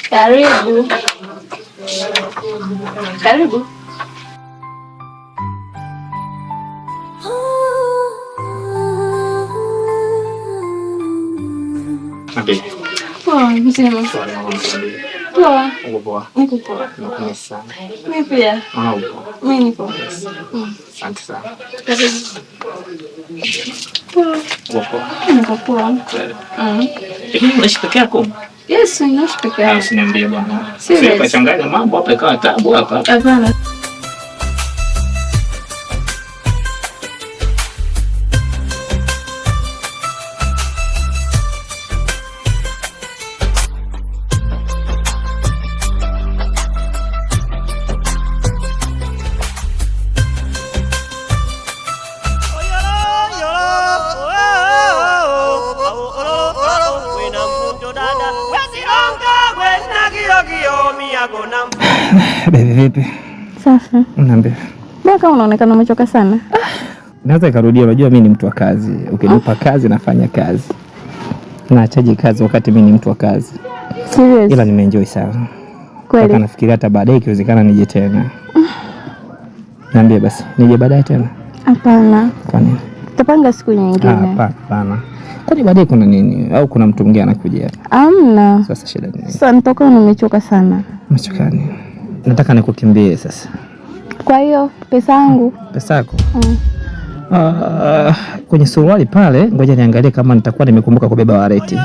Karibu. Karibu. Nabe. Poa, mzima. Poa. Uko poa? Niko poa. Nakupenda sana. Mimi pia. Uko? Mimi niko. Asante sana. Karibu. Poa. Uko poa? Niko poa. Hivi unaishi peke yako? Yes, naishi peke yangu. Usiniambie bwana. Serious? Sasa kachanganya mambo hapa ikawa tabu hapa. Hapana. Baby vipi? Safi. Niambie. Mbona unaonekana umechoka sana? Naweza ikarudia, unajua mimi ni mtu wa kazi. Ukinipa kazi nafanya kazi. Naachaje kazi wakati mimi ni mtu wa kazi? Serious? Ila nimeenjoy sana. Kweli? Mpaka nafikiria hata baadaye ikiwezekana nije tena. Niambie basi, nije baadaye tena? Hapana. Kwa nini? Tutapanga siku nyingine. Hapana. Kwani baadaye kuna nini? Au kuna mtu mwingine anakuja? Hamna. Sasa shida ni nini? Sasa nitoka nimechoka sana. Umechoka nini? Nataka nikukimbie sasa. Kwa hiyo pesa yangu? Pesa yako? Kwenye suruali pale, ngoja niangalie kama nitakuwa nimekumbuka kubeba wallet.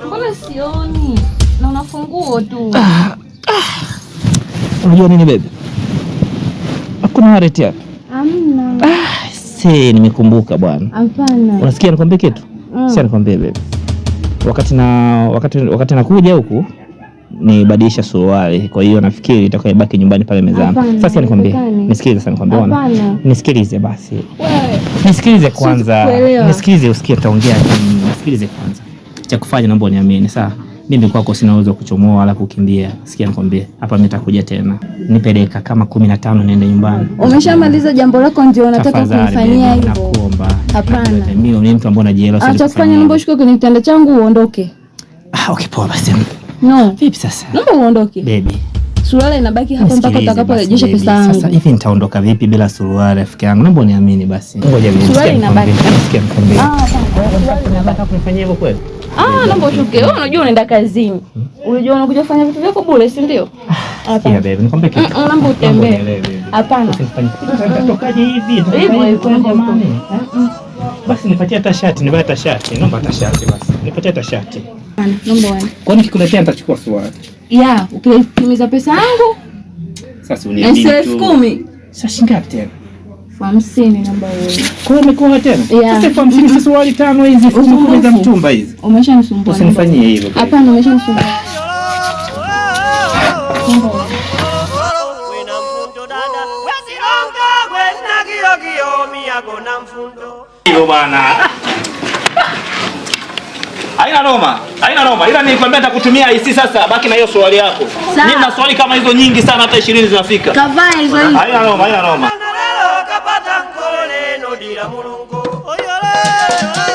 Mbona sioni? Na unafunguo tu. Unajua nini baby? Hakuna wallet hapa. Hamna. Nimekumbuka bwana. Hapana. Unasikia nikwambie kitu? Sasa nikwambie baby. Wakati nakuja huku nibadilisha suruali, kwa hiyo nafikiri itakuwa ibaki nyumbani pale mezani. Sasa nikwambie, nisikilize sasa nikwambie bwana. Nisikilize basi. Wewe. Nisikilize kwanza. Nisikilize usikie taongea nini. Nisikilize kwanza. Cha kufanya naomba uniamini, sawa? Mimi kwako sina uwezo kuchomoa wala kukimbia. Sikia nikwambie, hapa mimi nitakuja tena. Nipe dakika kama 15 niende nyumbani. Umeshamaliza jambo lako ndio unataka kunifanyia hivyo? Nakuomba. Hapana. Mimi ni mtu ambaye najielewa sana. Acha kufanya, naomba ushuke kwenye kitanda changu uondoke. Okay poa basi. No. Vipi sasa? Naomba uondoke. Baby. Suruali inabaki hapa mpaka utakaporejesha pesa yangu. Sasa hivi nitaondoka vipi bila suruali rafiki yangu? Naomba uniamini basi. Ngoja mimi. Suruali inabaki. Sikia nikwambie. Suruali Nataka kunifanyia hivyo kweli? Naomba ushuke. Wewe unajua unaenda kazini. Unajua unakuja kufanya vitu vyako bure, si ndio? Hapana baby, nikwambie kitu. Naomba utembee. Hapana. Nitatokaje hivi? Hivyo jamani. Basi nipatie hata shati, nivae hata shati. Naomba hata shati basi. Nipatie hata shati. Naomba wewe. Kwani nikikuletea nitachukua suruali? Ya, ukitimiza pesa yangu. Sasa uniamini tu. 10,000. Sasa shingapi tena? 50 namba wewe. Kwa hiyo umekuwa tena? Sasa 50 si suruali 5 hizi, 10 za mtumba hizi. Umeshanisumbua. Usinifanyie hivyo. Hapana, umeshanisumbua. Hiyo bwana. Haina noma. Ila nilikwambia nitakutumia IC sasa, baki na hiyo swali yako. Mimi na swali kama hizo nyingi sana hata 20 zinafika. Kavaa hizo hizo. Haina noma. Kapata nkole no dira mulungu. Oyole.